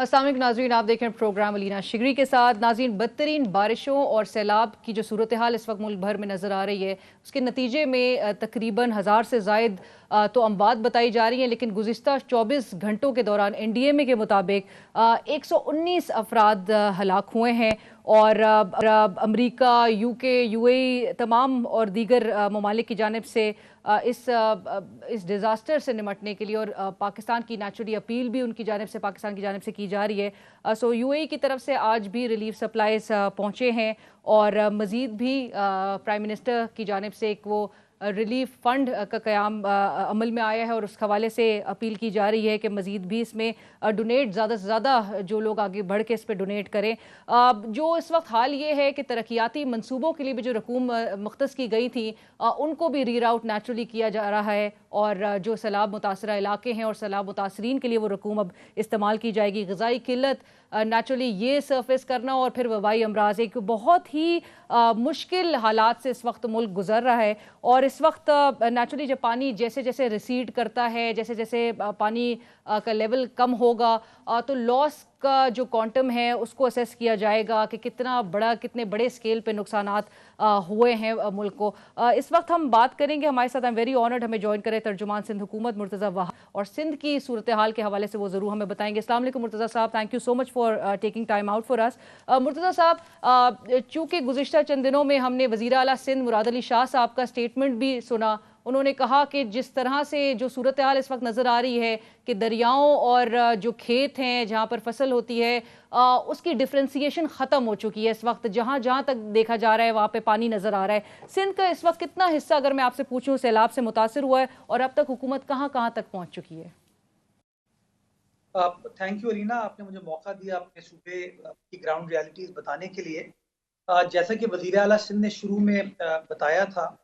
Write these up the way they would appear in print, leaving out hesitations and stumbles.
अस्सलाम वालेकुम नाज़रीन, आप देख रहे हैं प्रोग्राम अलीना शिगरी के साथ। नाज़रीन, बदतरीन बारिशों और सैलाब की जो सूरत हाल इस वक्त मुल्क भर में नज़र आ रही है, उसके नतीजे में तकरीबन 1000 से ज़ायद तो अमवात बताई जा रही हैं, लेकिन गुज़िस्ता 24 घंटों के दौरान NDMA के मुताबिक 119 अफराद हलाक हुए हैं और अमरीका, UK, UAE तमाम और दीगर ममालिक की जानिब से इस डिज़ास्टर से निमटने के लिए और पाकिस्तान की नेचुरली अपील भी उनकी जानिब से, पाकिस्तान की जानिब से की जा रही है। सो UAE की तरफ से आज भी रिलीफ सप्लाईज पहुँचे हैं और मज़ीद भी प्राइम मिनिस्टर की जानिब से एक वो रिलीफ फंड का क़याम अमल में आया है और उस हवाले से अपील की जा रही है कि मज़ीद भी इसमें डोनेट ज़्यादा से ज़्यादा जो लोग आगे बढ़ के इस पर डोनेट करें। जो इस वक्त हाल ये है कि तरक्याती मनसूबों के लिए भी जो रकूम मुख्तस की गई थी उनको भी रीराउट नेचुरली किया जा रहा है और जो सैलाब मुतासरा इलाके हैं और सैलाब मुतासरीन के लिए वो रकूम अब इस्तेमाल की जाएगी। ग़िज़ाई किल्लत नेचुरली ये सरफेस करना और फिर वबाई अमराज, एक बहुत ही मुश्किल हालात से इस वक्त मुल्क गुजर रहा है और इस वक्त नेचुरली जब पानी जैसे जैसे रिसीड करता है, जैसे जैसे पानी का लेवल कम होगा तो लॉस का जो क्वांटम है उसको असेस किया जाएगा कि कितने बड़े स्केल पे नुकसानात हुए हैं मुल्क को। इस वक्त हम बात करेंगे, हमारे साथ आई एम वेरी ऑनर्ड, हमें ज्वाइन करें तर्जुमान सिंध हुकूमत मुर्तज़ा वहाब और सिंध की सूरत हाल के हवाले से वो ज़रूर हमें बताएंगे। अस्सलाम वालेकुम मुर्तज़ा साहब, thank you so much for taking time out for us. Murtaza साहब, चूँकि गुज़िश्ता चंद दिनों में हमने वज़ीर आला सिंध मुराद अली शाह साहब का स्टेटमेंट भी सुना, उन्होंने कहा कि जिस तरह से जो सूरत हाल इस वक्त नज़र आ रही है कि दरियाओं और जो खेत हैं जहाँ पर फसल होती है उसकी डिफ्रेंसिएशन ख़त्म हो चुकी है। इस वक्त जहाँ जहाँ तक देखा जा रहा है वहाँ पे पानी नज़र आ रहा है। सिंध का इस वक्त कितना हिस्सा, अगर मैं आपसे पूछूं, सैलाब से मुतासर हुआ है और अब तक हुकूमत कहाँ कहाँ तक पहुँच चुकी है? थैंक यू अलीना, आपने मुझे मौका दिया अपने सूबे की ग्राउंड रियलिटीज़ बताने के लिए। जैसा कि वज़ीर आला सिंध ने शुरू में बताया था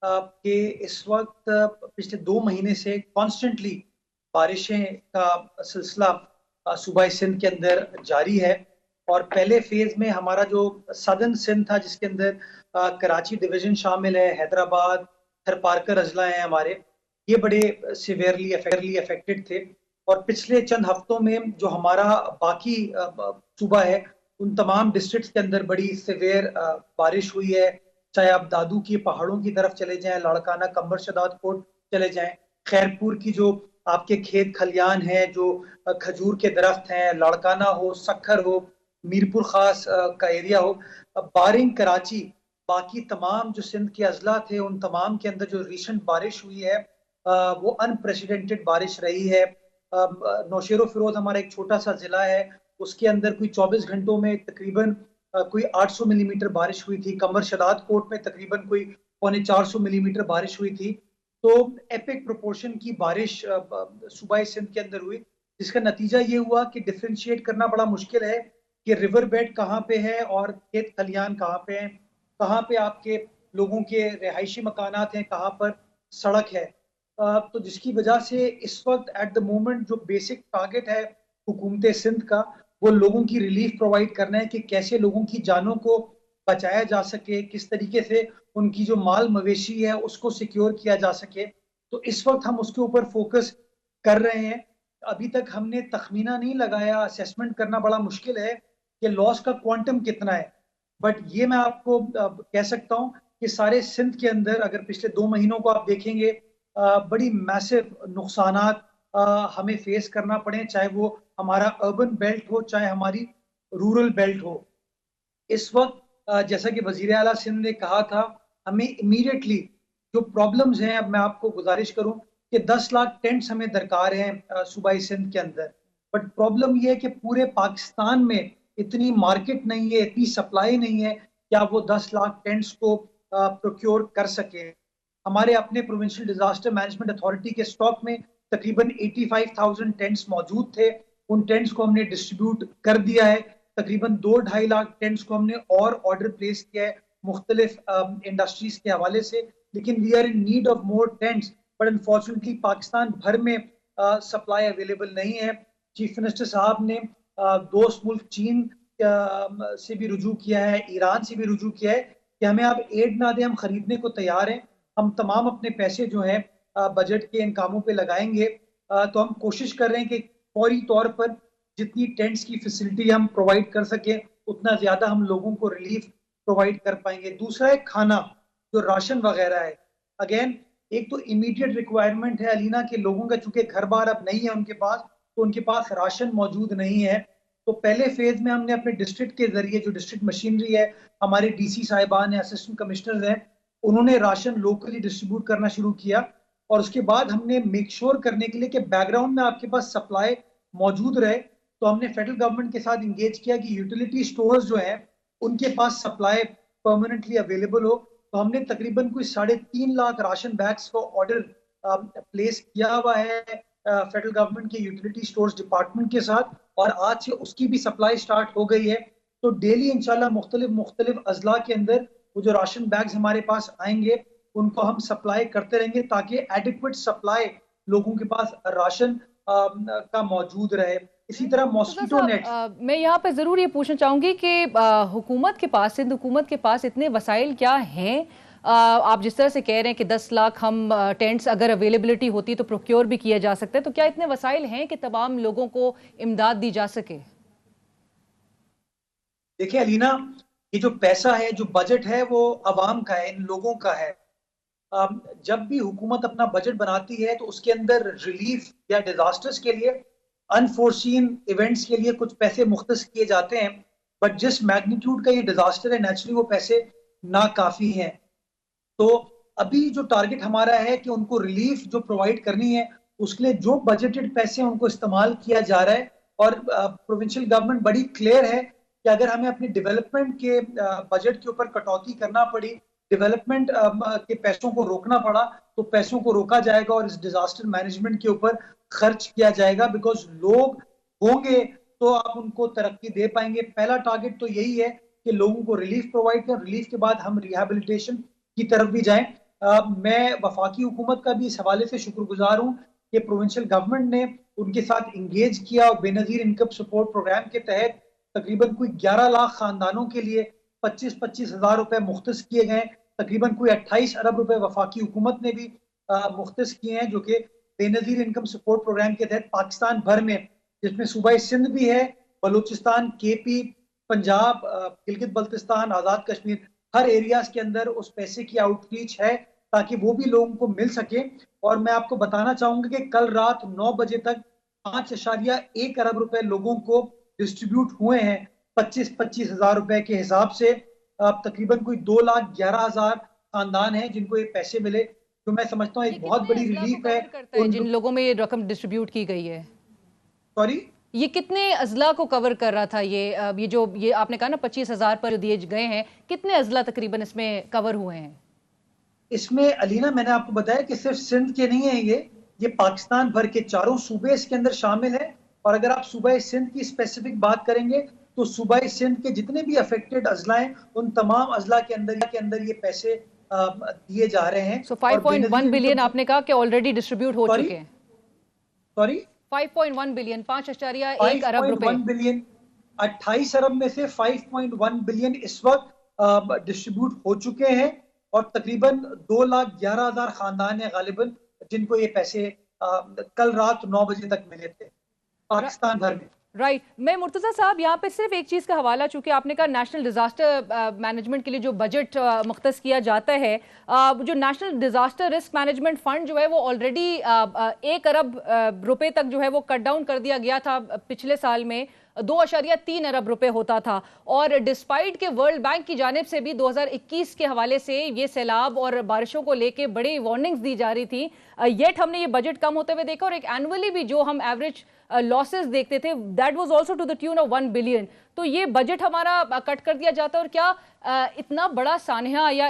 कि इस वक्त पिछले 2 महीने से कॉन्स्टेंटली बारिशें का सिलसिला सूबाई सिंध के अंदर जारी है और पहले फेज़ में हमारा जो सदर्न सिंध था जिसके अंदर कराची डिवीज़न शामिल है, हैदराबाद, थरपारकर अजला हैं हमारे, ये बड़े सिवियरली अफेक्टेड थे और पिछले चंद हफ्तों में जो हमारा बाकी सूबा है उन तमाम डिस्ट्रिक्ट्स के अंदर बड़ी सिवियर बारिश हुई है। चाहे आप दादू की पहाड़ों की तरफ चले जाएं, लाड़काना, कंबर शदाद कोट चले जाएं, खैरपुर की जो आपके खेत खलियान हैं, जो खजूर के दरख्त हैं, लाड़काना हो, सखर हो, मीरपुर खास का एरिया हो, बारिंग कराची, बाकी तमाम जो सिंध के अजला थे उन तमाम के अंदर जो रिसेंट बारिश हुई है वो अनप्रेसिडेंटेड बारिश रही है। नौशेरो फिरोज हमारा एक छोटा सा जिला है, उसके अंदर कोई 24 घंटों में तकरीबन कोई 800 मिलीमीटर बारिश हुई थी। कंबर शदाद कोट में तकरीबन कोई 450 मिलीमीटर बारिश हुई थी। तो एपिक प्रोपोर्शन की बारिश सूबाई सिंध के अंदर हुई, जिसका नतीजा ये हुआ कि डिफ्रेंशिएट करना बड़ा मुश्किल है कि रिवर बेड कहाँ पे है और खेत खलियान कहाँ पे हैं, कहाँ पे आपके लोगों के रिहायशी मकानात हैं, कहाँ पर सड़क है। तो जिसकी वजह से इस वक्त एट द मोमेंट जो बेसिक टारगेट है हुकूमत सिंध का, वो लोगों की रिलीफ प्रोवाइड करना है कि कैसे लोगों की जानों को बचाया जा सके, किस तरीके से उनकी जो माल मवेशी है उसको सिक्योर किया जा सके। तो इस वक्त हम उसके ऊपर फोकस कर रहे हैं। अभी तक हमने तखमीना नहीं लगाया, असेसमेंट करना बड़ा मुश्किल है कि लॉस का क्वांटम कितना है, बट ये मैं आपको कह सकता हूँ कि सारे सिंध के अंदर अगर पिछले 2 महीनों को आप देखेंगे बड़ी मैसिव नुकसानात हमें फेस करना पड़े, चाहे वो हमारा अर्बन बेल्ट हो चाहे हमारी रूरल बेल्ट हो। इस वक्त जैसा कि वजीर आला सिंध ने कहा था, हमें इमीडिएटली जो प्रॉब्लम्स हैं, अब मैं आपको गुजारिश करूं कि 10 लाख टेंट्स हमें दरकार हैं सूबाई सिंध के अंदर, बट प्रॉब्लम ये है कि पूरे पाकिस्तान में इतनी मार्केट नहीं है, इतनी सप्लाई नहीं है कि आप वो 10 लाख टेंट्स को प्रोक्योर कर सके। हमारे अपने प्रोविंशियल डिजास्टर मैनेजमेंट अथॉरिटी के स्टॉक में तकरीबन 85,000 टेंट्स मौजूद थे। उन टेंट्स को हमने डिस्ट्रीब्यूट कर दिया है। तकरीबन 2-2.5 लाख टेंट्स को हमने और ऑर्डर प्लेस किया है मुख्तलिफ इंडस्ट्रीज के हवाले से, लेकिन we are in need of more tents, but unfortunately Pakistan भर में सप्लाई अवेलेबल नहीं है। चीफ मिनिस्टर साहब ने दोस्त मुल्क चीन से भी रुजू किया है, ईरान से भी रुजू किया है कि हमें आप एड ना दें, हम खरीदने को तैयार हैं, हम तमाम अपने पैसे जो है बजट के इन कामों पे लगाएंगे। तो हम कोशिश कर रहे हैं कि फौरी तौर पर जितनी टेंट्स की फैसिलिटी हम प्रोवाइड कर सके उतना ज्यादा हम लोगों को रिलीफ प्रोवाइड कर पाएंगे। दूसरा है खाना, जो राशन वगैरह है। अगेन, एक तो इमीडिएट रिक्वायरमेंट है अलीना के लोगों का, चूंकि घर बार अब नहीं है उनके पास, तो उनके पास राशन मौजूद नहीं है। तो पहले फेज में हमने अपने डिस्ट्रिक्ट के जरिए, जो डिस्ट्रिक्ट मशीनरी है, हमारे डीसी साहिबान है, असिस्टेंट कमिश्नर हैं, उन्होंने राशन लोकली डिस्ट्रीब्यूट करना शुरू किया। और उसके बाद हमने मेक श्योर करने के लिए कि बैकग्राउंड में आपके पास सप्लाई मौजूद रहे, तो हमने फेडरल गवर्नमेंट के साथ इंगेज किया कि यूटिलिटी स्टोर्स जो हैं उनके पास सप्लाई परमानेंटली अवेलेबल हो। तो हमने तकरीबन कोई 3.5 लाख राशन बैग्स को ऑर्डर प्लेस किया हुआ है फेडरल गवर्नमेंट के यूटिलिटी स्टोर्स डिपार्टमेंट के साथ, और आज से उसकी भी सप्लाई स्टार्ट हो गई है। तो डेली इंशाल्लाह मुख्तलिफ मुख्तलिफ अजला के अंदर वो जो राशन बैग्स हमारे पास आएंगे उनको हम सप्लाई करते रहेंगे, ताकि एडिक्वेट सप्लाई लोगों के पास राशन का मौजूद रहे। इसी तरह मॉस्किटो नेट। मैं यहाँ पे जरूर ये पूछना चाहूंगी कि हुकूमत के पास, सिंध हुकूमत के पास इतने वसाइल क्या हैं? आप जिस तरह से कह रहे हैं कि 10 लाख हम टेंट्स अगर अवेलेबिलिटी होती तो प्रोक्योर भी किए जा सकते हैं, तो क्या इतने वसाइल हैं कि तमाम लोगों को इमदाद दी जा सके? देखिए अलीना, ये जो पैसा है, जो बजट है, वो अवाम का है, इन लोगों का है। जब भी हुकूमत अपना बजट बनाती है तो उसके अंदर रिलीफ या डिजास्टर्स के लिए, अनफोर्सीन इवेंट्स के लिए कुछ पैसे मुख्तस किए जाते हैं। बट जिस मैग्नीट्यूड का ये डिजास्टर है, नेचुरली वो पैसे नाकाफी हैं। तो अभी जो टारगेट हमारा है कि उनको रिलीफ जो प्रोवाइड करनी है, उसके लिए जो बजटेड पैसे हैं उनको इस्तेमाल किया जा रहा है। और प्रोविंशियल गवर्नमेंट बड़ी क्लियर है कि अगर हमें अपने डेवलपमेंट के बजट के ऊपर कटौती करना पड़ी, डेवलपमेंट के पैसों को रोकना पड़ा, तो पैसों को रोका जाएगा और इस डिजास्टर मैनेजमेंट के ऊपर खर्च किया जाएगा। बिकॉज लोग होंगे तो आप उनको तरक्की दे पाएंगे। पहला टारगेट तो यही है कि लोगों को रिलीफ प्रोवाइड करें, रिलीफ के बाद हम रिहेबिलिटेशन की तरफ भी जाएं। मैं वफाकी हुकूमत का भी इस हवाले से शुक्रगुजार हूँ कि प्रोविंशियल गवर्नमेंट ने उनके साथ इंगेज किया और बेनजीर इनकम सपोर्ट प्रोग्राम के तहत तकरीबन कोई 11 लाख खानदानों के लिए 25-25 हजार रुपए मुख्तस किए गए। तकरीबन कोई 28 अरब रुपए वफाकी हुकूमत ने भी मुख्तस किए हैं, जो कि बेनजीर इनकम सपोर्ट प्रोग्राम के तहत पाकिस्तान भर में, जिसमें सूबा सिंध भी है, बलूचिस्तान, केपी, पंजाब, गिलगित बल्तिस्तान, आज़ाद कश्मीर, हर एरियाज के अंदर उस पैसे की आउटरीच है ताकि वो भी लोगों को मिल सके। और मैं आपको बताना चाहूंगा कि कल रात 9 बजे तक 5.1 अरब रुपए लोगों को डिस्ट्रीब्यूट हुए हैं 25-25 हजार रुपए के हिसाब से। तकरीबन कोई 2,11,000 खानदान है जिनको ये पैसे मिले, जो मैं समझता हूँ एक बहुत बड़ी रिलीफ है जिन लोगों में ये रकम डिस्ट्रीब्यूट की गई है। सॉरी, ये कितने अजला को कवर कर रहा था? ये आपने कहा ना 25,000 पर दिए गए हैं, कितने अजला तकरीबन इसमें कवर हुए हैं? इसमें अलीना, मैंने आपको बताया कि सिर्फ सिंध के नहीं है, ये पाकिस्तान भर के चारों सूबे इसके अंदर शामिल है। और अगर आप सूबा सिंध की स्पेसिफिक बात करेंगे तो सूबा सिंध के जितने भी अफेक्टेड अजला हैं उन तमाम अजला के अंदर ये पैसे दिए जा रहे हैं। सो 5.1 बिलियन आपने कहा कि ऑलरेडी डिस्ट्रीब्यूट हो चुके हैं। सॉरी, 5.1 बिलियन, 5.1 अरब रुपए। बिलियन, 28 अरब में से 5.1 बिलियन इस वक्त डिस्ट्रीब्यूट हो चुके हैं। और तकरीबन 2,11,000 खानदान है गालिबन जिनको ये पैसे कल रात 9 बजे तक मिले थे पाकिस्तान भर में। राइट। मैं मुर्तजा साहब यहाँ पे सिर्फ एक चीज़ का हवाला, चूंकि आपने कहा नेशनल डिजास्टर मैनेजमेंट के लिए जो बजट मुख्तस किया जाता है, जो national disaster risk management fund जो है वो ऑलरेडी 1 अरब रुपए तक जो है वो कट डाउन कर दिया गया था। पिछले साल में 2.3 अरब रुपए होता था। और डिस्पाइट के वर्ल्ड बैंक की जानिब से भी 2021 के हवाले से ये सैलाब और बारिशों को लेके बड़ी वार्निंग्स दी जा रही थी, येट हमने ये बजट कम होते हुए देखा। और एक एनुअली भी जो हम एवरेज लॉसेस देखते थे, that was also to the tune of 1 billion. तो ये बजट हमारा कट कर दिया जाता है। और क्या इतना बड़ा सानहा, या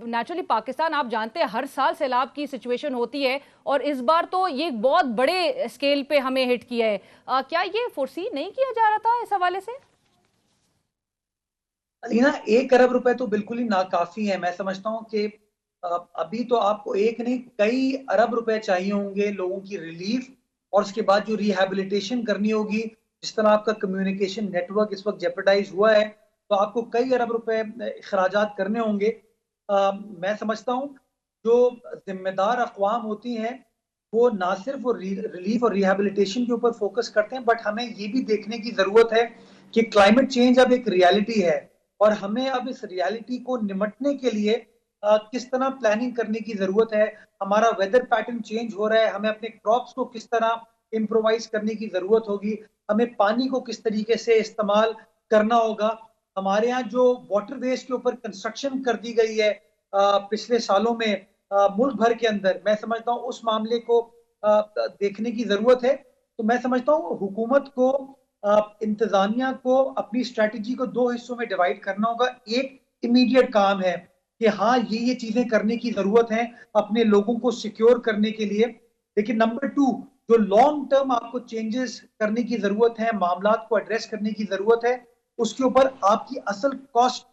नेचुरली पाकिस्तान आप जानते हैं हर साल सैलाब की सिचुएशन होती है, और इस बार तो ये बहुत बड़े स्केल पे हमें हिट किया है, क्या ये फोर्सी नहीं किया जा रहा था इस हवाले से? अलीना, 1 अरब रुपए तो बिल्कुल ही नाकाफी है। मैं समझता हूँ कि अभी तो आपको एक नहीं कई अरब रुपए चाहिए होंगे लोगों की रिलीफ, और उसके बाद जो रिहैबिलिटेशन करनी होगी। जिस तरह आपका कम्युनिकेशन नेटवर्क इस वक्त जेपरडाइज हुआ है, तो आपको कई अरब रुपए अखराजात करने होंगे। मैं समझता हूँ जो जिम्मेदार अक़वाम होती हैं वो ना सिर्फ वो रिलीफ और रिहैबिलिटेशन के ऊपर फोकस करते हैं, बट हमें ये भी देखने की जरूरत है कि क्लाइमेट चेंज अब एक रियलिटी है और हमें अब इस रियलिटी को निपटने के लिए किस तरह प्लानिंग करने की जरूरत है। हमारा वेदर पैटर्न चेंज हो रहा है, हमें अपने क्रॉप्स को किस तरह इम्प्रोवाइज करने की जरूरत होगी, हमें पानी को किस तरीके से इस्तेमाल करना होगा। हमारे यहाँ जो वाटर वेज के ऊपर कंस्ट्रक्शन कर दी गई है पिछले सालों में मुल्क भर के अंदर, मैं समझता हूँ उस मामले को देखने की जरूरत है। तो मैं समझता हूँ हुकूमत को, इंतजामिया को अपनी स्ट्रेटजी को दो हिस्सों में डिवाइड करना होगा। एक इमीडिएट काम है कि हाँ ये चीजें करने की जरूरत है अपने लोगों को सिक्योर करने के लिए, लेकिन नंबर टू जो लॉन्ग टर्म आपको चेंजेस करने की जरूरत है, मामला को एड्रेस करने की जरूरत है, उसके ऊपर आपकी असल कॉस्ट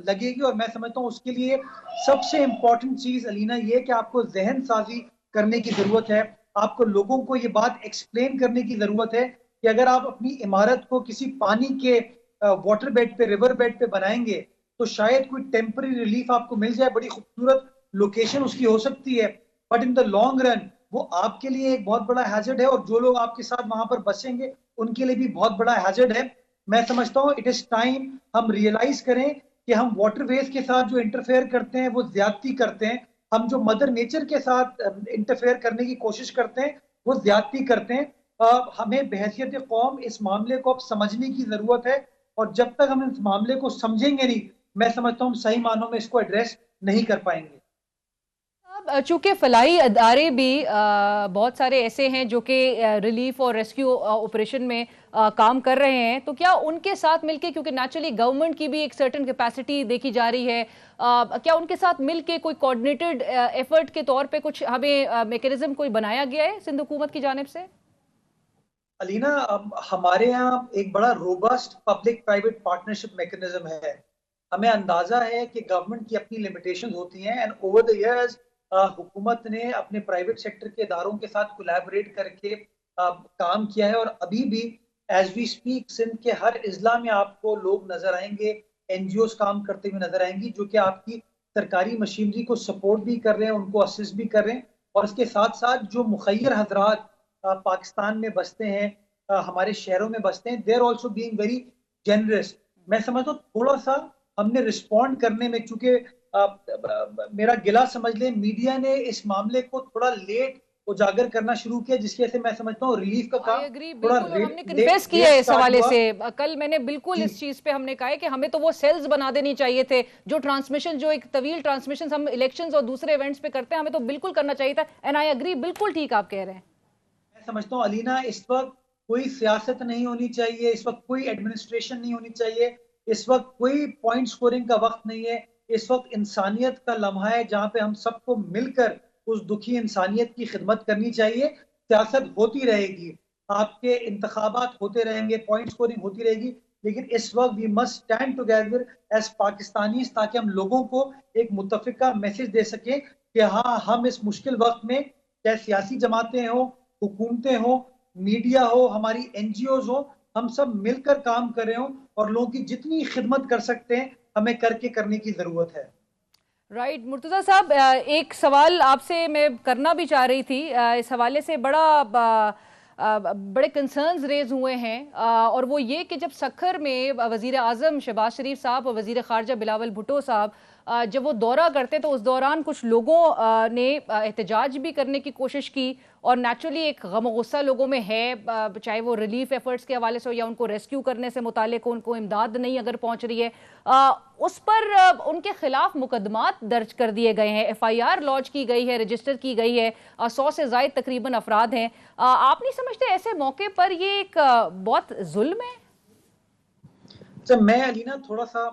लगेगी। और मैं समझता हूँ उसके लिए सबसे इंपॉर्टेंट चीज अलीना ये कि आपको जहन साजी करने की जरूरत है। आपको लोगों को ये बात एक्सप्लेन करने की जरूरत है कि अगर आप अपनी इमारत को किसी पानी के वाटर बेड पे, रिवर बेड पे बनाएंगे तो शायद कोई टेम्पररी रिलीफ आपको मिल जाए, बड़ी खूबसूरत लोकेशन उसकी हो सकती है, but in the long run वो आपके लिए एक बहुत बड़ा हैजर्ड है और जो लोग आपके साथ वहां पर बसेंगे उनके लिए भी बहुत बड़ा हैजर्ड है। मैं समझता हूँ इट इज टाइम हम रियलाइज करें कि हम वाटरवेज के साथ जो इंटरफेयर करते हैं वो ज्यादती करते हैं, हम जो मदर नेचर के साथ इंटरफेयर करने की कोशिश करते हैं वो ज्यादती करते हैं। हमें बहैसियत कौम इस मामले को अब समझने की जरूरत है और जब तक हम इस मामले को समझेंगे नहीं, मैं समझता हूँ हम सही मानों में इसको एड्रेस नहीं कर पाएंगे। चूंकि फलाई अदारे भी बहुत सारे ऐसे हैं जो कि रिलीफ और रेस्क्यू ऑपरेशन में काम कर रहे हैं, तो क्या उनके साथ मिलके, क्योंकि नेचुरली गवर्नमेंट की भी एक सर्टेन कैपेसिटी देखी जा रही है, क्या उनके साथ मिलके कोई कोऑर्डिनेटेड एफर्ट के तौर पे कुछ हमें मैकेनिज्म कोई बनाया गया है सिंध हुकूमत की जानिब से? अलीना, हमारे यहाँ एक बड़ा robust public private partnership mechanism है। हमें अंदाजा है कि गवर्नमेंट की अपनी लिमिटेशंस होती हैं एंड ओवर द इयर्स हुकूमत ने अपने प्राइवेट सेक्टर के इदारों के साथ कोलैबोरेट करके काम किया है और अभी भी एज वी स्पीक सिंध के हर इजला में आपको लोग नजर आएंगे, एनजीओ काम करते हुए नजर आएंगी जो कि आपकी सरकारी मशीनरी को सपोर्ट भी कर रहे हैं, उनको असिस्ट भी कर रहे हैं। और इसके साथ साथ जो मुखैर हजरात पाकिस्तान में बसते हैं, हमारे शहरों में बसते हैं, they are also being very generous. मैं समझता हूँ थोड़ा सा हमने रिस्पॉन्ड करने में, चूंकि मेरा गिला समझ लें, मीडिया ने इस मामले को थोड़ा लेट उजागर करना शुरू किया, जिसकी वजह से मैं समझता हूँ रिलीफ का काम थोड़ा बिल्कुल, हमने कन्फेस किया है इस हवाले से। कल मैंने बिल्कुल इस चीज पे हमने कहा है कि हमें तो वो सेल्स बना देनी चाहिए थे, जो ट्रांसमिशन, जो एक तवील ट्रांसमिशन हम इलेक्शंस और दूसरे इवेंट्स पे करते हैं, हमें तो बिल्कुल करना चाहिए था। एंड आई एग्री, बिल्कुल ठीक आप कह रहे हैं। मैं समझता हूँ अलीना, इस वक्त कोई सियासत नहीं होनी चाहिए, इस वक्त कोई एडमिनिस्ट्रेशन नहीं होनी चाहिए, इस वक्त कोई पॉइंट स्कोरिंग का वक्त नहीं है। इस वक्त इंसानियत का लम्हा है जहां पे हम सबको मिलकर उस दुखी इंसानियत की खिदमत करनी चाहिए। सियासत होती रहेगी, आपके इंतखाबात होते रहेंगे, पॉइंट स्कोरिंग होती रहेगी, लेकिन इस वक्त we must stand together as Pakistani ताकि हम लोगों को एक मुत्तफिका मैसेज दे सके कि हाँ, हम इस मुश्किल वक्त में, चाहे सियासी जमातें हो, हुकूमतें हो, मीडिया हो, हमारी एनजीओज हो, हम सब मिलकर काम कर रहे हो और लोगों की जितनी खिदमत कर सकते हैं हमें करने की जरूरत है। राइट मुर्तजा साहब, एक सवाल आपसे मैं करना भी चाह रही थी। इस हवाले से बड़े कंसर्न्स रेज हुए हैं, और वो ये कि जब सखर में वजीर आजम शहबाज शरीफ साहब और वजीर खारजा बिलावल भुट्टो साहब जब वो दौरा करते तो उस दौरान कुछ लोगों ने एहतजाज भी करने की कोशिश की, और नेचुरली एक गम गुस्सा लोगों में है, चाहे वो रिलीफ एफर्ट्स के हवाले से हो या उनको रेस्क्यू करने से मुतालिक उनको इमदाद नहीं अगर पहुंच रही है, उस पर उनके खिलाफ मुकदमात दर्ज कर दिए गए हैं, एफआईआर लॉन्च की गई है, रजिस्टर की गई है, 100 से ज़ायद तकरीबन अफराद हैं। आप नहीं समझते ऐसे मौके पर ये एक बहुत जुल्म है? जब मैं अलीना थोड़ा सा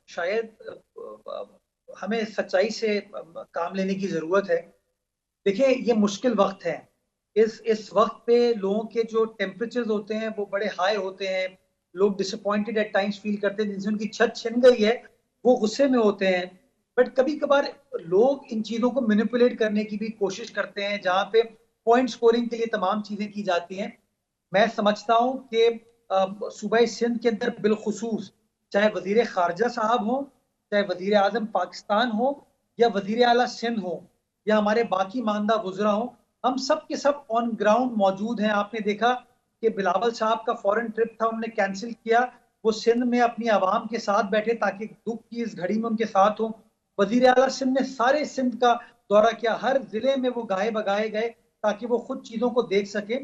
शायद हमें सच्चाई से काम लेने की जरूरत है। देखिए, ये मुश्किल वक्त है, इस वक्त पे लोगों के जो टेम्परेचर्स होते हैं वो बड़े हाई होते हैं, लोग डिसअपॉइंटेड एट टाइम्स फील करते हैं, जिनसे उनकी छत छिन गई है वो गुस्से में होते हैं। बट कभी कभार लोग इन चीज़ों को मैनिपुलेट करने की भी कोशिश करते हैं, जहाँ पे पॉइंट स्कोरिंग के लिए तमाम चीज़ें की जाती हैं। मैं समझता हूँ कि सूबाई सिंध के अंदर बिलखुसूस, चाहे वजीर खारजा साहब हो, चाहे वजीर आजम पाकिस्तान हो, या वजीर आला सिंध हो, या हमारे बाकी मानदा वुज़रा हों, हम सब के सब ऑन ग्राउंड मौजूद हैं। आपने देखा कि बिलावल साहब का फॉरेन ट्रिप था, उन्होंने कैंसिल किया। वो सिंध में अपनी आवाम के साथ बैठे ताकि दुख की इस घड़ी में उनके साथ हों। वज़ीर आला सिंध ने सारे सिंध का दौरा किया, हर जिले में वो गाए बगाए गए ताकि वो खुद चीजों को देख सके।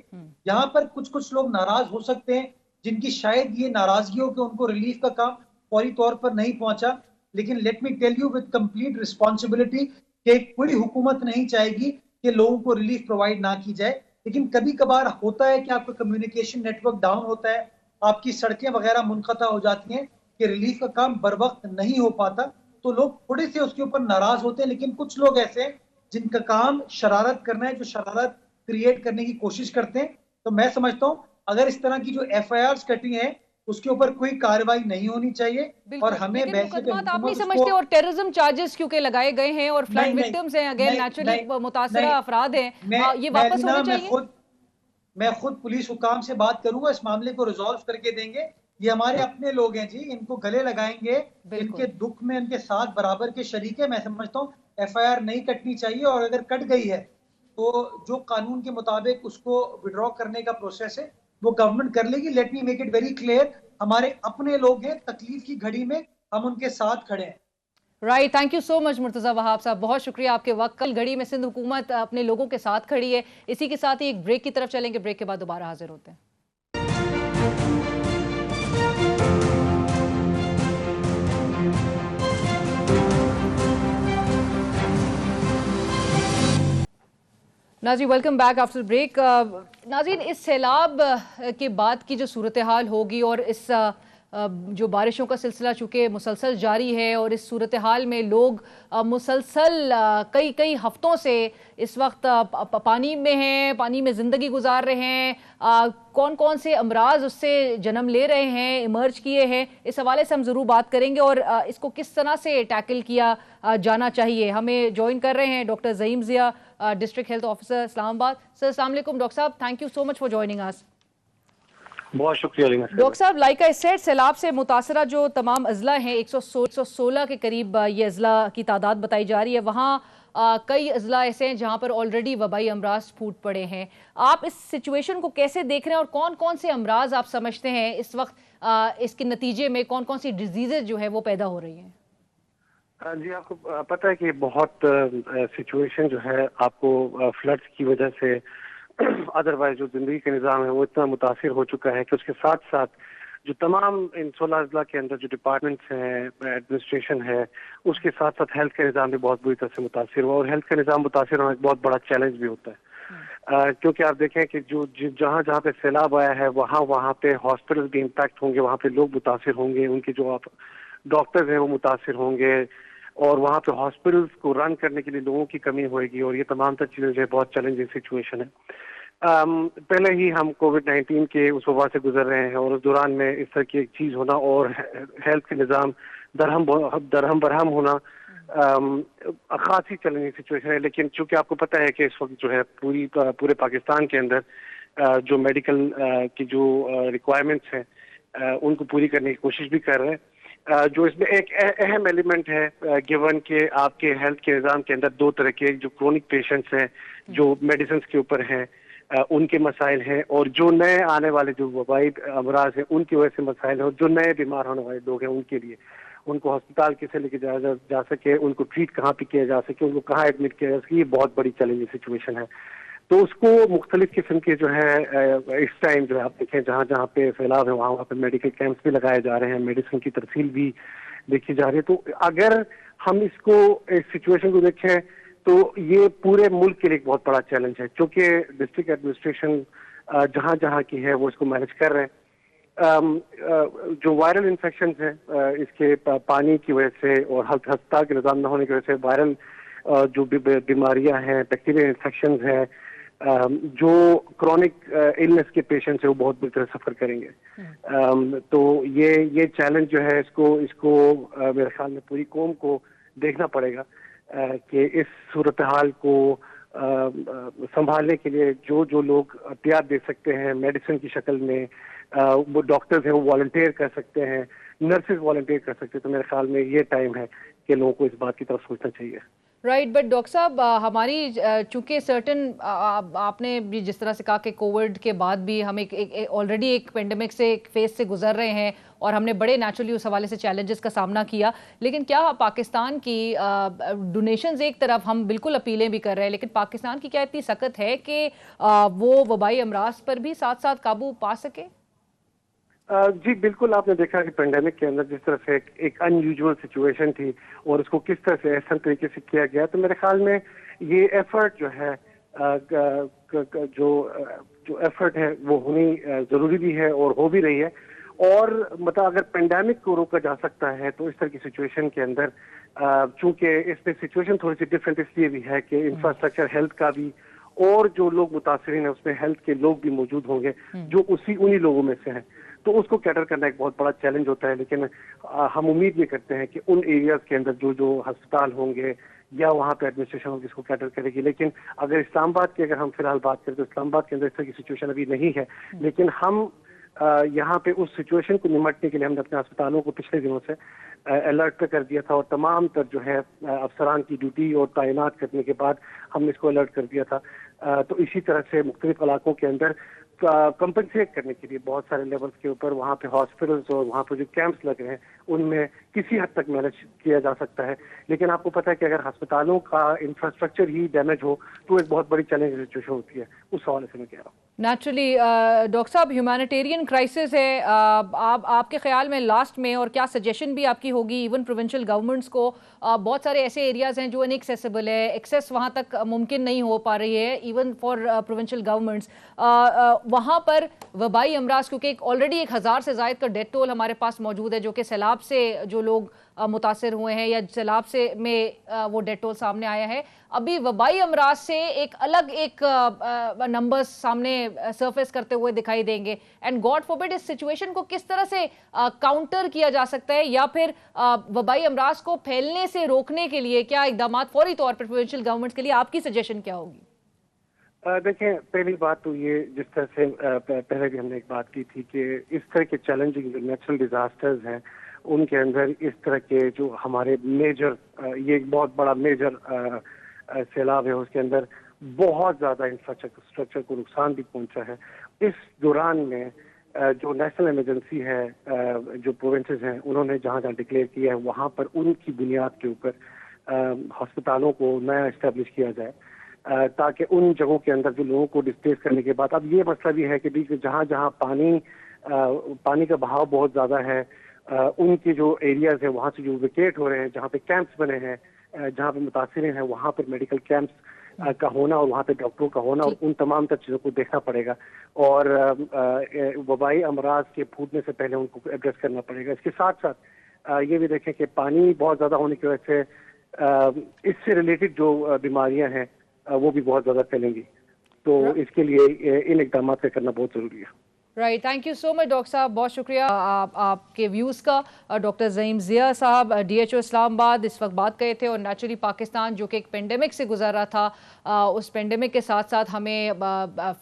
यहाँ पर कुछ कुछ लोग नाराज हो सकते हैं, जिनकी शायद ये नाराजगी हो कि उनको रिलीफ का काम फौरी तौर पर नहीं पहुंचा, लेकिन let me tell you with complete responsibility कि कोई हुकूमत नहीं चाहेगी कि लोगों को रिलीफ प्रोवाइड ना की जाए, लेकिन कभी कभार होता है कि आपका कम्युनिकेशन नेटवर्क डाउन होता है, आपकी सड़कें वगैरह मुनक़ता हो जाती हैं कि रिलीफ का काम बर वक्त नहीं हो पाता, तो लोग थोड़े से उसके ऊपर नाराज होते हैं। लेकिन कुछ लोग ऐसे हैं जिनका काम शरारत करना है, जो शरारत क्रिएट करने की कोशिश करते हैं। तो मैं समझता हूं अगर इस तरह की जो एफआईआर कटी है उसके ऊपर कोई कार्रवाई नहीं होनी चाहिए और हमें लेकिन बैसे पे मुकदमा आप नहीं हुकूमत समझते, उसको और टेररिज्म चार्जेस क्योंकि लगाए गए हैं और फ्लड नहीं नहीं विक्टिम्स हैं, अगेन नहीं नेचुरली नहीं मुतासरा नहीं अफराद हैं, ये मैं वापस लीना होने चाहिए। मैं खुद पुलिस हुकाम से बात करूंगा, इस मामले को रिजॉल्व करके देंगे। ये हमारे अपने लोग हैं जी, इनको गले लगाएंगे, इनके दुख में इनके साथ बराबर के शरीक है। मैं समझता हूँ एफआईआर नहीं कटनी चाहिए, और अगर कट गई है तो जो कानून के मुताबिक उसको विड्रॉ करने का प्रोसेस है वो गवर्नमेंट कर लेगी। Let me make it very clear, हमारे अपने लोग हैं, तकलीफ की घड़ी में हम उनके साथ खड़े हैं। Right, thank you so much Murtaza Wahab साहब, बहुत शुक्रिया आपके वक्त। कल घड़ी में सिंध हुकूमत अपने लोगों के साथ खड़ी है। इसी के साथ ही एक ब्रेक की तरफ चलेंगे, ब्रेक के बाद दोबारा हाजिर होते हैं। नाज़रीन वेलकम बैक आफ्टर ब्रेक। नाज़रीन, इस सैलाब के बाद की जो सूरत हाल होगी और इस जो बारिशों का सिलसिला चूँकि मुसलसल जारी है और इस सूरत हाल में लोग मुसलसल कई कई हफ्तों से इस वक्त पानी में हैं, पानी में ज़िंदगी गुजार रहे हैं, कौन कौन से अमराज उससे जन्म ले रहे हैं, इमर्ज किए हैं, इस हवाले से हम ज़रूर बात करेंगे और इसको किस तरह से टैकल किया जाना चाहिए। हमें ज्वाइन कर रहे हैं doctor Zaheem Zia, district health officer Islamabad. Sir अस्सलाम वालेकुम। डॉक्टर साहब, thank you so much for joining us. बहुत शुक्रिया डॉक्टर साहब, लाइक आई सेड, सैलाब से मुतासरा जो तमाम अजला हैं, 116 के करीब ये अजला की तादाद बताई जा रही है। वहाँ कई अजला ऐसे हैं जहाँ पर ऑलरेडी वबाई अमराज फूट पड़े हैं। आप इस सिचुएशन को कैसे देख रहे हैं और कौन कौन से अमराज आप समझते हैं इस वक्त इसके नतीजे में कौन कौन सी डिजीजेज जो है वो पैदा हो रही हैं? जी, आपको पता है कि बहुत सिचुएशन जो है आपको फ्लड्स की वजह से अदरवाइज जो जिंदगी का निज़ाम है वो इतना मुतासिर हो चुका है कि उसके साथ साथ जो तमाम इन 16 अजला के अंदर जो डिपार्टमेंट्स हैं, एडमिनिस्ट्रेशन है, उसके साथ साथ हेल्थ का निज़ाम भी बहुत बुरी तरह से मुतासिर हुआ, और हेल्थ का निज़ाम मुतासिर होना एक बहुत बड़ा चैलेंज भी होता है। क्योंकि आप देखें कि जो जहाँ जहाँ पे सैलाब आया है वहाँ पे हॉस्पिटल भी इम्पैक्ट होंगे, वहाँ पे लोग मुतासिर होंगे, उनके जो आप डॉक्टर्स हैं वो मुतासिर होंगे, और वहाँ पे हॉस्पिटल्स को रन करने के लिए लोगों की कमी होगी, और ये तमाम तर चीज़ें जो है बहुत चैलेंजिंग सिचुएशन है। पहले ही हम कोविड-19 के उस वबा से गुजर रहे हैं, और उस दौरान में इस तरह की एक चीज़ होना और हेल्थ के निज़ाम दरहम बरहम होना खासी चैलेंजिंग सिचुएशन है। लेकिन चूंकि आपको पता है कि इस वक्त जो है पूरे पाकिस्तान के अंदर जो मेडिकल की जो रिक्वायरमेंट्स हैं उनको पूरी करने की कोशिश भी कर रहे हैं। जो इसमें एक अहम एलिमेंट है, गिवन के आपके हेल्थ के निज़ाम के अंदर दो तरह के जो क्रोनिक पेशेंट्स हैं जो मेडिसिन के ऊपर हैं उनके मसाइल हैं, और जो नए आने वाले जो वबाई अमराज हैं उनकी वजह से मसाइल हैं, और जो नए बीमार होने वाले लोग हैं उनके लिए उनको अस्पताल कैसे लेके जा सके, उनको ट्रीट कहाँ पे किया जा सके, उनको कहाँ एडमिट किया जा सके, ये बहुत बड़ी चैलेंजिंग सिचुएशन है। तो उसको मुख्तलिफ किस्म के जो है इस टाइम जो है आप देखें जहाँ जहाँ पे फैलाव है वहाँ पे मेडिकल कैंप्स भी लगाए जा रहे हैं, मेडिसिन की तरसील भी देखी जा रही है। तो अगर हम इसको इस सिचुएशन को देखें तो ये पूरे मुल्क के लिए एक बहुत बड़ा चैलेंज है, क्योंकि डिस्ट्रिक्ट एडमिनिस्ट्रेशन जहाँ जहाँ की है वो इसको मैनेज कर रहे हैं। जो वायरल इन्फेक्शन है इसके पानी की वजह से और अस्पताल के निज़ाम न होने की वजह से वायरल जो बीमारियां हैं, बैक्टीरियल इन्फेक्शन है, जो क्रॉनिक इलनेस के पेशेंट्स है वो बहुत बुरी तरह सफर करेंगे। तो ये चैलेंज जो है इसको मेरे ख्याल में पूरी कौम को देखना पड़ेगा कि इस सूरत हाल को संभालने के लिए जो लोग एहतियात दे सकते हैं मेडिसिन की शक्ल में, वो डॉक्टर्स हैं वो वॉलंटियर कर सकते हैं, नर्सेज वॉलंटियर कर सकते हैं। तो मेरे ख्याल में ये टाइम है कि लोगों को इस बात की तरफ सोचना चाहिए। राइट, बट डॉक्टर साहब हमारी चूंकि सर्टन आपने भी जिस तरह से कहा कि कोविड के बाद भी हम एक ऑलरेडी एक पेंडेमिक से एक फेज से गुजर रहे हैं और हमने बड़े नेचुरली उस हवाले से चैलेंजेस का सामना किया, लेकिन क्या पाकिस्तान की डोनेशंस एक तरफ हम बिल्कुल अपीलें भी कर रहे हैं, लेकिन पाकिस्तान की क्या इतनी सख्त है कि वो वबाई अमराज पर भी साथ साथ काबू पा सके? जी बिल्कुल, आपने देखा कि पेंडेमिक के अंदर जिस तरह से एक अनयूजुअल सिचुएशन थी और उसको किस तरह से ऐसा तरीके से किया गया, तो मेरे ख्याल में ये एफर्ट जो है जो एफर्ट है वो होनी जरूरी भी है और हो भी रही है। और मतलब अगर पेंडेमिक को रोका जा सकता है तो इस तरह की सिचुएशन के अंदर चूंकि इसमें सिचुएशन थोड़ी सी डिफरेंट इसलिए भी है कि इंफ्रास्ट्रक्चर हेल्थ का भी और जो लोग मुतासरीन है उसमें हेल्थ के लोग भी मौजूद होंगे जो उन्हीं लोगों में से हैं, तो उसको कैटर करना एक बहुत बड़ा चैलेंज होता है। लेकिन हम उम्मीद भी करते हैं कि उन एरियाज के अंदर जो जो अस्पताल होंगे या वहाँ पे एडमिनिस्ट्रेशन होगी इसको कैटर करेगी। लेकिन अगर इस्लामाबाद की अगर हम फिलहाल बात करें तो इस्लामाबाद के अंदर इस तरह की सिचुएशन अभी नहीं है, लेकिन हम यहाँ पे उस सिचुएशन को निपटने के लिए हमने अपने अस्पतालों को पिछले दिनों से अलर्ट पे कर दिया था और तमाम तर जो है अफसरान की ड्यूटी और तैनात करने के बाद हमने इसको अलर्ट कर दिया था। तो इसी तरह से मुख्तलिफ इलाकों के अंदर कंपनसेट करने के लिए बहुत सारे लेवल्स के ऊपर वहाँ पे हॉस्पिटल्स और वहाँ पे जो कैंप्स लगे हैं उनमें किसी हद तक मैनेज किया जा सकता है। लेकिन आपको पता है कि अगर अस्पतालों का इंफ्रास्ट्रक्चर ही डैमेज हो तो एक बहुत बड़ी चैलेंज सिचुएशन होती है। उस हवाले से मैं कह रहा हूँ। नेचुरली डॉक्टर साहब, ह्यूमैनिटेरियन क्राइसिस है, आपके ख्याल में लास्ट में, और क्या सजेशन भी आपकी होगी इवन प्रोविंशियल गवर्नमेंट्स को? बहुत सारे ऐसे एरियाज हैं जो इनएक्सेसिबल है, एक्सेस वहाँ तक मुमकिन नहीं हो पा रही है इवन फॉर प्रोविंशियल गवर्नमेंट्स, वहाँ पर वबाई अमराज, क्योंकि ऑलरेडी 1000 से ज़ायद का डेथ टोल हमारे पास मौजूद है, जो कि सैलाब से जो लोग मुतासिर हुए हैं या सैलाब से में वो डेथ टोल सामने आया है। अभी वबाई अमराज से एक अलग एक नंबर्स सामने सरफेस करते हुए दिखाई देंगे, एंड गॉड फॉरबिड इस सिचुएशन को किस तरह से काउंटर किया जा सकता है, या फिर वबाई अमराज को फैलने से रोकने के लिए क्या इकदाम फौरी तौर पर प्रोविंशियल गवर्नमेंट के लिए आपकी सजेशन क्या होगी? देखें, पहली बात तो ये, जिस तरह से पहले भी हमने एक बात की थी कि इस तरह के चैलेंजिंग जो नेचुरल डिजास्टर्स हैं उनके अंदर इस तरह के जो हमारे मेजर ये एक बहुत बड़ा मेजर सैलाब है, उसके अंदर बहुत ज्यादा इंफ्रास्ट्रक्चर को नुकसान भी पहुंचा है। इस दौरान में जो नेशनल इमरजेंसी है, जो प्रोविंसेस हैं उन्होंने जहाँ जहाँ डिक्लेयर किया है वहाँ पर उनकी बुनियाद के ऊपर अस्पतालों को नया इस्टेब्लिश किया जाए, ताकि उन जगहों के अंदर जो लोगों को डिस्प्लेस करने के बाद, अब ये मसला भी है कि जहाँ जहाँ पानी का बहाव बहुत ज्यादा है, उनके जो एरियाज है वहाँ से जो विकेट हो रहे हैं, जहाँ पे कैंप्स बने हैं, जहाँ पे मुतासिरीन हैं वहाँ पर मेडिकल कैंप्स का होना और वहाँ पे डॉक्टरों का होना और उन तमाम तर चीज़ों को देखना पड़ेगा। और वबाई अमराज के फूटने से पहले उनको एड्रेस करना पड़ेगा। इसके साथ साथ ये भी देखें कि पानी बहुत ज़्यादा होने की वजह से इससे रिलेटेड जो बीमारियाँ हैं वो भी बहुत ज़्यादा फैलेंगी, तो इसके लिए इन इकदाम का करना बहुत ज़रूरी है। Right, thank you so much doctor साहब, बहुत शुक्रिया आपके व्यूज़ का। डॉक्टर ज़हीम ज़िया साहब DHO इस्लामाबाद इस वक्त बात करे थे, और नेचुरली पाकिस्तान जो कि एक पेंडेमिक से गुजर रहा था, उस पेंडेमिक के साथ साथ हमें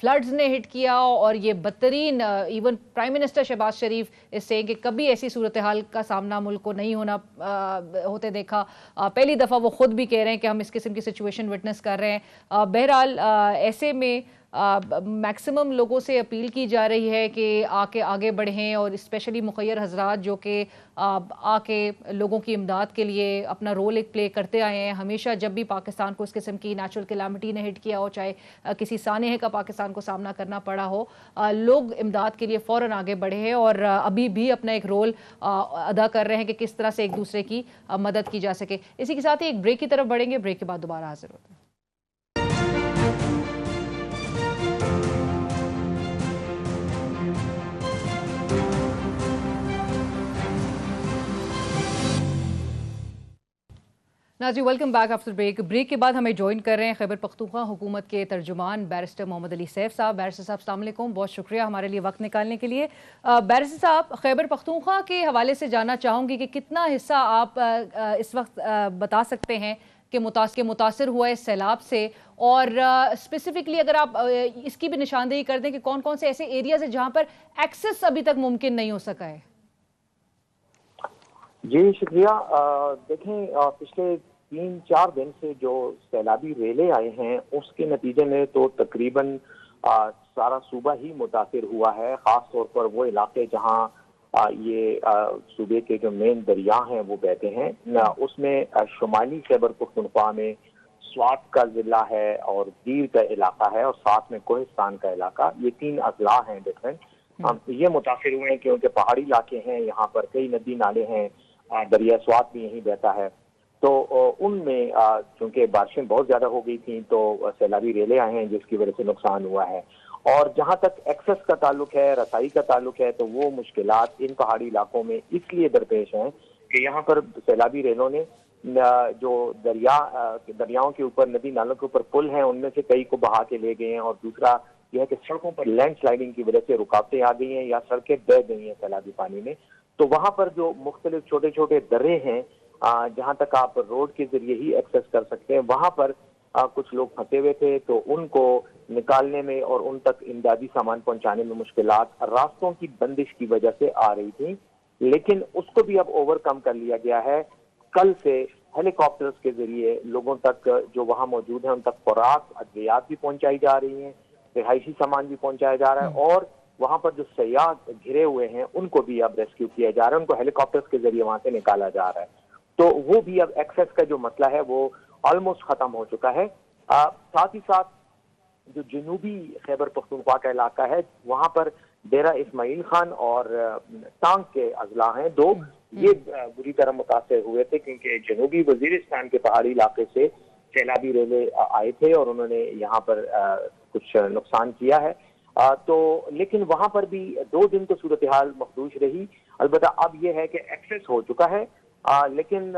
फ्लड्स ने हिट किया, और ये बदतरीन इवन प्राइम मिनिस्टर शहबाज शरीफ इससे कि कभी ऐसी सूरत हाल का सामना मुल्क को नहीं होते देखा। पहली दफ़ा वो ख़ुद भी कह रहे हैं कि हम इस किस्म की सिचुएशन विटनेस कर रहे हैं। बहरहाल ऐसे में मैक्सिमम लोगों से अपील की जा रही है कि आगे बढ़ें, और स्पेशली मुखय्यर हजरात जो कि आके लोगों की इमदाद के लिए अपना रोल एक प्ले करते आए हैं। हमेशा जब भी पाकिस्तान को इस किस्म की नेचुरल कैलामिटी ने हिट किया हो, चाहे किसी सानहे का पाकिस्तान को सामना करना पड़ा हो, लोग इमदाद के लिए फ़ौरन आगे बढ़े हैं और अभी भी अपना एक रोल अदा कर रहे हैं कि किस तरह से एक दूसरे की मदद की जा सके। इसी के साथ ही एक ब्रेक की तरफ बढ़ेंगे, ब्रेक के बाद दोबारा हाजिर होते हैं। नाज़रीन, welcome back after break. Break के बाद हमें ज्वाइन कर रहे हैं खैबर पख्तूनख्वा हुकूमत के तर्जुमान बैरिस्टर मोहम्मद अली सैफ साहब। बैरिस्टर साहब अस्सलाम वालेकुम, बहुत शुक्रिया हमारे लिए वक्त निकालने के लिए। बैरिस्टर साहब, खैबर पख्तूनख्वा के हवाले से जानना चाहूँगी कि कितना हिस्सा आप इस वक्त बता सकते हैं कि मुतासिर हुआ है सैलाब से, और स्पेसिफिकली अगर आप इसकी भी निशानदेही कर दें कि कौन कौन से ऐसे एरियाज हैं जहाँ पर एक्सेस अभी तक मुमकिन नहीं हो सका है। जी शुक्रिया। देखें, पिछले 3-4 दिन से जो सैलाबी रेले आए हैं उसके नतीजे में तो तकरीबन सारा सूबा ही मुतासिर हुआ है। खास तौर पर वो इलाके जहां ये सूबे के जो मेन दरिया हैं वो बहते हैं, उसमें शुमाली खैबर पख्तूनख्वा में स्वात का जिला है और दीर का इलाका है और साथ में कोहिस्तान का इलाका, ये 3 अजला हैं डिफरेंट। ये मुतासिर हुए हैं क्योंकि पहाड़ी इलाके हैं, यहाँ पर कई नदी नाले हैं, दरिया स्वात भी यहीं बहता है। तो उनमें चूंकि बारिशें बहुत ज्यादा हो गई थी तो सैलाबी रेले आए हैं जिसकी वजह से नुकसान हुआ है। और जहां तक एक्सेस का ताल्लुक है, रसाई का ताल्लुक है, तो वो मुश्किलात इन पहाड़ी इलाकों में इसलिए दरपेश हैं कि यहाँ पर सैलाबी रेलों ने जो दरियाओं के ऊपर, नदी नालों के ऊपर पुल हैं उनमें से कई को बहा के ले गए हैं। और दूसरा यह है कि सड़कों पर लैंडस्लाइडिंग की वजह से रुकावटें आ गई हैं या सड़कें बह गई हैं सैलाबी पानी में। तो वहां पर जो मुख्तलिफ छोटे छोटे दर्रे हैं जहां तक आप रोड के जरिए ही एक्सेस कर सकते हैं, वहां पर कुछ लोग फंसे हुए थे तो उनको निकालने में और उन तक इमदादी सामान पहुंचाने में मुश्किलात रास्तों की बंदिश की वजह से आ रही थी, लेकिन उसको भी अब ओवरकम कर लिया गया है। कल से हेलीकॉप्टर्स के जरिए लोगों तक जो वहां मौजूद है उन तक खुराक, अद्वियात भी पहुंचाई जा रही हैं, रिहायशी सामान भी पहुंचाया जा रहा है और वहां पर जो सयाह घिरे हुए हैं उनको भी अब रेस्क्यू किया जा रहा है, उनको हेलीकॉप्टर्स के जरिए वहां से निकाला जा रहा है। तो वो भी अब एक्सेस का जो मसला है वो ऑलमोस्ट खत्म हो चुका है। साथ ही साथ जो जनूबी खैबर पख्तूनख्वा का इलाका है वहां पर डेरा इस्माइल खान और टांग के अजला हैं 2, ये बुरी तरह मुतासर हुए थे क्योंकि जनूबी वजीरिस्तान के पहाड़ी इलाके से सैलाबी रेले आए थे और उन्होंने यहाँ पर कुछ नुकसान किया है। तो लेकिन वहां पर भी 2 दिन तो सूरत हाल मखदूश रही। अलबत्ता अब यह है कि एक्सेस हो चुका है, लेकिन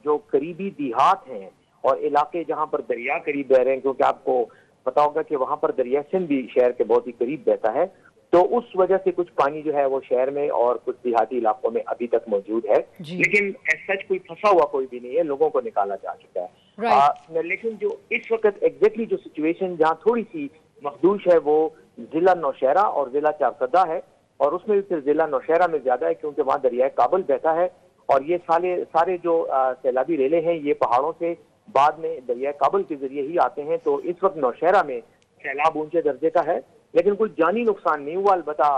जो करीबी देहात हैं और इलाके जहां पर दरिया करीब बह रहे हैं, क्योंकि आपको पता होगा कि वहां पर दरिया सिंध भी शहर के बहुत ही करीब बहता है, तो उस वजह से कुछ पानी जो है वो शहर में और कुछ देहाती इलाकों में अभी तक मौजूद है, लेकिन सच कोई फंसा हुआ कोई भी नहीं है, लोगों को निकाला जा चुका है। लेकिन जो इस वक्त एग्जैक्टली जो सिचुएशन जहाँ थोड़ी सी मखदूश है वो जिला नौशहरा और जिला चारसदा है, और उसमें भी फिर जिला नौशहरा में ज्यादा है क्योंकि वहाँ दरिया काबुल बहता है और ये सारे जो सैलाबी रेले हैं ये पहाड़ों से बाद में दरिया काबुल के जरिए ही आते हैं। तो इस वक्त नौशहरा में सैलाब ऊंचे दर्जे का है, लेकिन कोई जानी नुकसान नहीं हुआ। अलबत्ता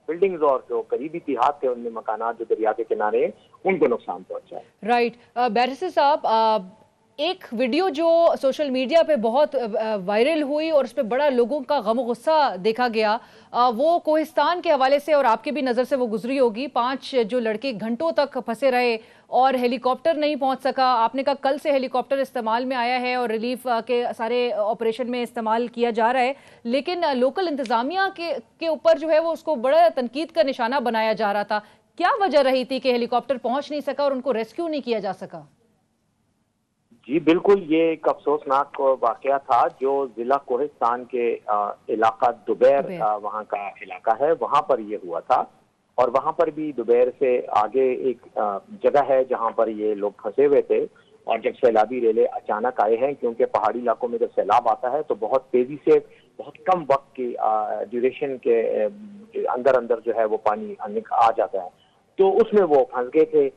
बिल्डिंग्स और जो करीबी देहात थे उनमें मकानात जो दरिया के किनारे हैं उनको नुकसान पहुंचा है। राइट। बैरिस्टर साहब, एक वीडियो जो सोशल मीडिया पे बहुत वायरल हुई और उस पर बड़ा लोगों का गम गुस्सा देखा गया, वो कोहिस्तान के हवाले से और आपके भी नज़र से वो गुजरी होगी। 5 जो लड़के घंटों तक फंसे रहे और हेलीकॉप्टर नहीं पहुंच सका। आपने कहा कल से हेलीकॉप्टर इस्तेमाल में आया है और रिलीफ के सारे ऑपरेशन में इस्तेमाल किया जा रहा है, लेकिन लोकल इंतजामिया के ऊपर जो है वो उसको बड़ा तनकीद का निशाना बनाया जा रहा था। क्या वजह रही थी कि हेलीकॉप्टर पहुंच नहीं सका और उनको रेस्क्यू नहीं किया जा सका? जी बिल्कुल, ये एक अफसोसनाक वाकया था जो जिला कोहिस्तान के इलाका दुबैर वहाँ का इलाका है, वहाँ पर ये हुआ था। और वहाँ पर भी दुबैर से आगे एक जगह है जहाँ पर ये लोग फंसे हुए थे और जब सैलाबी रेले अचानक आए हैं, क्योंकि पहाड़ी इलाकों में जब सैलाब आता है तो बहुत तेजी से बहुत कम वक्त की ड्यूरेशन के अंदर जो है वो पानी आ जाता है, तो उसमें वो फंस गए थे।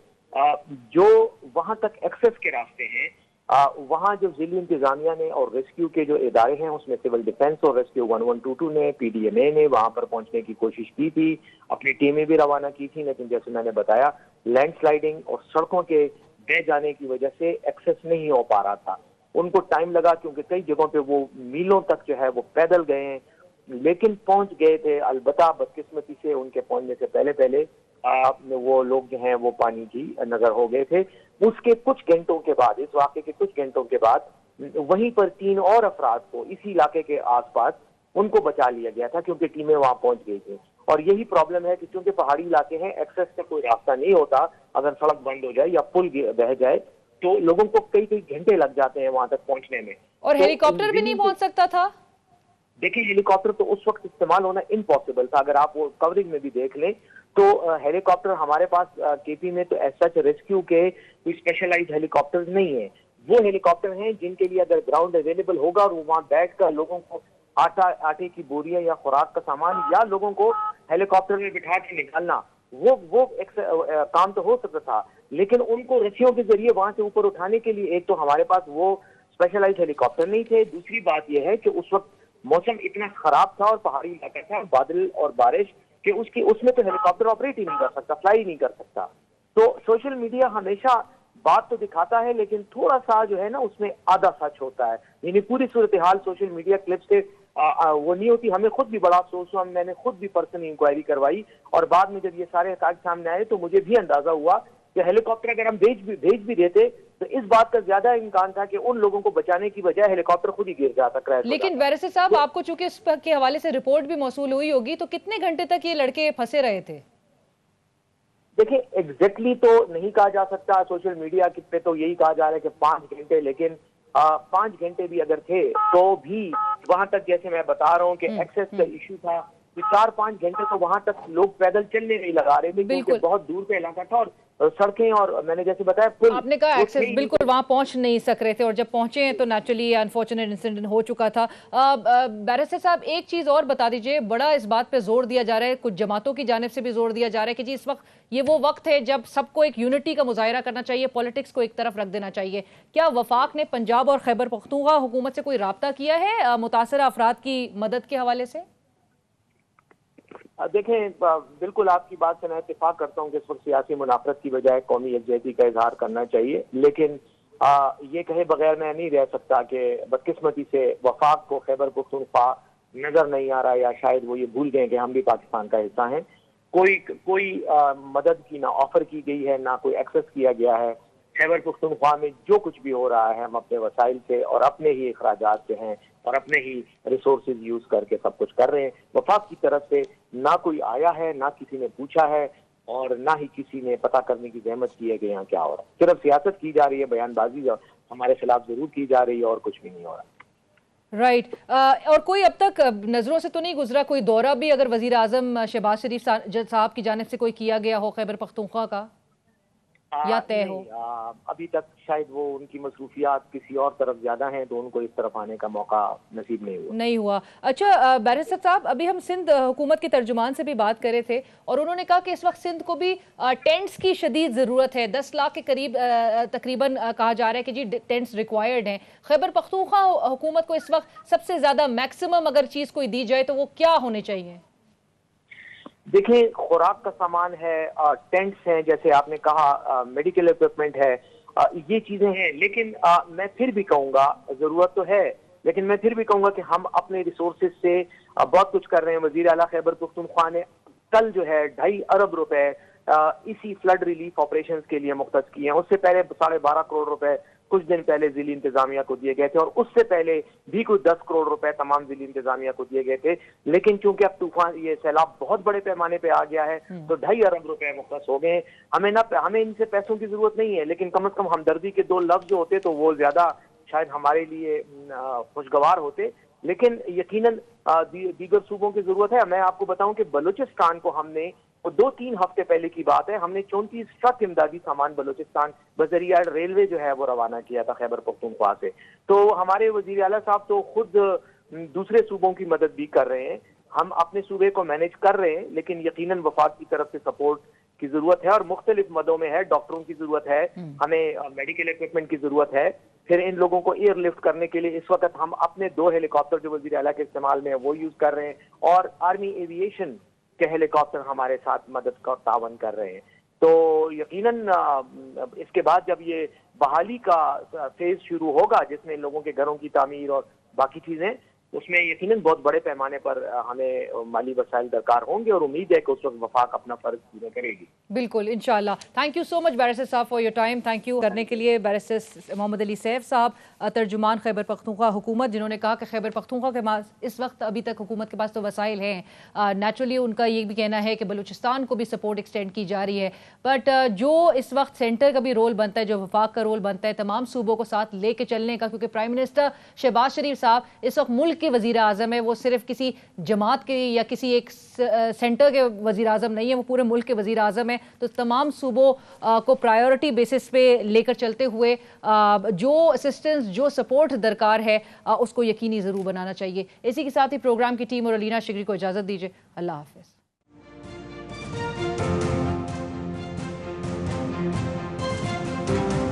जो वहाँ तक एक्सेस के रास्ते हैं वहाँ जो जिली इंतजामिया ने और रेस्क्यू के जो इदारे हैं उसमें सिविल डिफेंस और रेस्क्यू 1122 ने, PDMA ने वहाँ पर पहुँचने की कोशिश की थी, अपनी टीमें भी रवाना की थी, लेकिन जैसे मैंने बताया लैंडस्लाइडिंग और सड़कों के बह जाने की वजह से एक्सेस नहीं हो पा रहा था। उनको टाइम लगा क्योंकि कई जगहों पे वो मीलों तक जो है वो पैदल गए हैं, लेकिन पहुंच गए थे। अलबत्ता बदकिस्मती से उनके पहुंचने से पहले वो लोग जो हैं वो पानी की नजर हो गए थे। उसके कुछ घंटों के बाद, इस वाक़े के कुछ घंटों के बाद वहीं पर 3 और अफराद को इसी इलाके के आसपास उनको बचा लिया गया था क्योंकि टीमें वहां पहुंच गई थी। और यही प्रॉब्लम है कि क्योंकि पहाड़ी इलाके हैं, एक्सेस का कोई रास्ता नहीं होता, अगर सड़क बंद हो जाए या पुल बह जाए तो लोगों को कई घंटे लग जाते हैं वहां तक पहुंचने में। और तो हेलीकॉप्टर भी नहीं पहुंच सकता था। देखिए, हेलीकॉप्टर तो उस वक्त इस्तेमाल होना इम्पॉसिबल था। अगर आप वो कवरेज में भी देख लें तो हेलीकॉप्टर हमारे पास केपी में तो ऐसा रेस्क्यू के कोई स्पेशलाइज्ड हेलीकॉप्टर्स नहीं है। वो हेलीकॉप्टर हैं जिनके लिए अगर ग्राउंड अवेलेबल होगा और वहां बैठकर लोगों को आटे की बोरियां या खुराक का सामान या लोगों को हेलीकॉप्टर में बिठा के निकालना, वो काम तो हो सकता था, लेकिन उनको रस्सियों के जरिए वहां से ऊपर उठाने के लिए एक तो हमारे पास वो स्पेशलाइज्ड हेलीकॉप्टर नहीं थे, दूसरी बात यह है कि उस वक्त मौसम इतना खराब था और पहाड़ी इलाका था, बादल और बारिश, कि उसमें तो हेलीकॉप्टर ऑपरेट ही नहीं कर सकता, फ्लाई ही नहीं कर सकता। तो सोशल मीडिया हमेशा बात तो दिखाता है, लेकिन थोड़ा सा जो है ना उसमें आधा सच होता है, यानी पूरी सूरत हाल सोशल मीडिया क्लिप से वो नहीं होती। हमें खुद भी बड़ा अफसोस हुआ, मैंने खुद भी पर्सनली इंक्वायरी करवाई और बाद में जब ये सारे हकाक सामने आए तो मुझे भी अंदाजा हुआ कि हेलीकॉप्टर अगर हम भेज भी देते तो इस बात का ज्यादा इम्कान था कि उन लोगों को बचाने की बजाय हेलीकॉप्टर खुद ही गिर जाता, क्रैश हो जाता। लेकिन बैरिस्टर साहब, आपको चूंकि इस के हवाले से रिपोर्ट भी मौसूल हुई होगी, तो कितने घंटे तक ये लड़के फंसे रहे थे? देखिए, एग्जैक्टली तो नहीं कहा जा सकता, सोशल मीडिया पे तो यही कहा जा रहा है कि 5 घंटे, लेकिन 5 घंटे भी अगर थे तो भी वहां तक, जैसे मैं बता रहा हूँ कि एक्सेस का इश्यू था, कि 4-5 घंटे तो वहां तक लोग पैदल चलने नहीं लगा रहे थे, क्योंकि बहुत दूर का इलाका था और सड़कें और मैंने जैसे बताया पुल, आपने कहा एक्सेस बिल्कुल वहां पहुंच नहीं सक रहे थे, और जब पहुंचे हैं तो नेचुरली अनफॉर्चुनेट इंसिडेंट हो चुका था। बैरिस्टर साहब, एक चीज और बता दीजिए, बड़ा इस बात पे जोर दिया जा रहा है, कुछ जमातों की जानिब से भी जोर दिया जा रहा है कि जी इस वक्त ये वो वक्त है जब सबको एक यूनिटी का मुजाहिरा करना चाहिए, पॉलिटिक्स को एक तरफ रख देना चाहिए। क्या वफाक ने पंजाब और खैबर पख्तूनख्वा हुकूमत से कोई राब्ता किया है मुतासरा अफराद की मदद के हवाले से? देखें, बिल्कुल आपकी बात से मैं इत्तेफाक करता हूँ कि इस वक्त सियासी मुनाफरत की बजाय कौमी यकजहती का इजहार करना चाहिए, लेकिन ये कहे बगैर मैं नहीं रह सकता कि बदकिस्मती से वफाक को खैबर पख्तूनख्वा नजर नहीं आ रहा, या शायद वो ये भूल गए कि हम भी पाकिस्तान का हिस्सा हैं। कोई मदद की ना ऑफर की गई है, ना कोई एक्सेस किया गया है। खैबर पख्तूनख्वा में जो कुछ भी हो रहा है हम अपने वसाइल से और अपने ही अखराजात से हैं और अपने ही रिसोर्सेज यूज करके सब कुछ कर रहे हैं। वफाक की तरफ से ना कोई आया है, ना किसी ने पूछा है, और ना ही किसी ने पता करने की जहमत की है कि यहाँ क्या हो रहा है। सिर्फ सियासत की जा रही है, बयानबाजी हमारे खिलाफ जरूर की जा रही है, और कुछ भी नहीं हो रहा। राइट। और कोई अब तक नजरों से तो नहीं गुजरा कोई दौरा भी अगर वजीर आजम शहबाज शरीफ साहब की जानिब से कोई किया गया हो खैबर पख्तूनख्वा का, या तय हो? अभी तक शायद वो उनकी मसरूफियात किसी और तरफ ज्यादा हैं, तो उनको इस तरफ आने का मौका नसीब नहीं हुआ। अच्छा बैरिस्टर साहब, अभी हम सिंध हुकूमत के तर्जुमान से भी बात कर रहे थे और उन्होंने कहा कि इस वक्त सिंध को भी टेंट्स की शदीद ज़रूरत है। 10 लाख के करीब तकरीबन कहा जा रहा है कि जी टेंट्स रिक्वायर्ड हैं। खैबर पख्तूनख्वा हुकूमत को इस वक्त सबसे ज़्यादा मैक्सिमम अगर चीज़ कोई दी जाए तो वो क्या होने चाहिए? देखिए, खुराक का सामान है, टेंट्स हैं, जैसे आपने कहा मेडिकल इक्विपमेंट है, ये चीजें हैं, लेकिन मैं फिर भी कहूंगा जरूरत तो है, लेकिन मैं फिर भी कहूंगा कि हम अपने रिसोर्सेज से बहुत कुछ कर रहे हैं। वजीर आला खैबर पख्तूनख्वा ने कल जो है 2.5 अरब रुपए इसी फ्लड रिलीफ ऑपरेशंस के लिए मुख्तस किए हैं। उससे पहले 12.5 करोड़ रुपए कुछ दिन पहले जिली इंतजामिया को दिए गए थे, और उससे पहले भी कुछ 10 करोड़ रुपए तमाम जिली इंतजामिया को दिए गए थे। लेकिन चूंकि अब तूफान, ये सैलाब बहुत बड़े पैमाने पे आ गया है, तो 2.5 अरब रुपए मुख्तस हो गए हैं। हमें इनसे पैसों की जरूरत नहीं है, लेकिन कम से कम हमदर्दी के 2 लफ्ज होते तो वो ज्यादा शायद हमारे लिए खुशगवार होते। लेकिन यकीनन दीगर सूबों की जरूरत है। मैं आपको बताऊं कि बलूचिस्तान को हमने 2-3 हफ्ते पहले की बात है, हमने 34 ट्रक इमदादी सामान बलूचिस्तान बजरिया रेलवे जो है वो रवाना किया था खैबर पख्तूनख्वा से। तो हमारे वजीर आला साहब तो खुद दूसरे सूबों की मदद भी कर रहे हैं, हम अपने सूबे को मैनेज कर रहे हैं, लेकिन यकीनन वफाक की तरफ से सपोर्ट की जरूरत है और मुख्तलिफ मदों में है। डॉक्टरों की जरूरत है, हमें मेडिकल इक्विपमेंट की जरूरत है। फिर इन लोगों को एयरलिफ्ट करने के लिए इस वक्त हम अपने 2 हेलीकॉप्टर जो वजीर आला के इस्तेमाल में है वो यूज कर रहे हैं, और आर्मी एविएशन के हेलीकॉप्टर हमारे साथ मदद का तावन कर रहे हैं। तो यकीनन इसके बाद जब ये बहाली का फेज शुरू होगा, जिसमें लोगों के घरों की तामीर और बाकी चीजें, उसमें यकीनन बहुत बड़े पैमाने पर हमें माली वसाइल दरकार होंगे, और उम्मीद है कि उस वक्त वफाक अपना फर्ज पूरा करेगी। बिल्कुल, इंशाल्लाह। Thank you so much barrister साहब for your time. Thank you करने के लिए बैरिस्टर मोहम्मद अली सैफ साहब, तर्जुमान खैबर पख्तूनख्वा हुकूमत, जिन्होंने कहा कि खैबर पख्तूनख्वा के पास इस वक्त अभी तक हुकूमत के पास तो वसाइल हैं। नेचुरली उनका ये भी कहना है कि बलूचिस्तान को भी सपोर्ट एक्सटेंड की जा रही है, बट जो इस वक्त सेंटर का भी रोल बनता है, जो वफाक का रोल बनता है तमाम सूबों को साथ लेके चलने का, क्योंकि प्राइम मिनिस्टर शहबाज शरीफ साहब इस वक्त मुल्क के वजीर आजम है, वो सिर्फ किसी जमात के या किसी एक सेंटर के वजीर आजम नहीं है, वो पूरे मुल्क के वजीर आजम है। तो तमाम सूबों को प्रायोरिटी बेसिस पे लेकर चलते हुए जो असिस्टेंस, जो सपोर्ट दरकार है उसको यकीनी ज़रूर बनाना चाहिए। इसी के साथ ही प्रोग्राम की टीम और अलीना शिगरी को इजाज़त दीजिए। अल्लाह हाफिज़। हैं।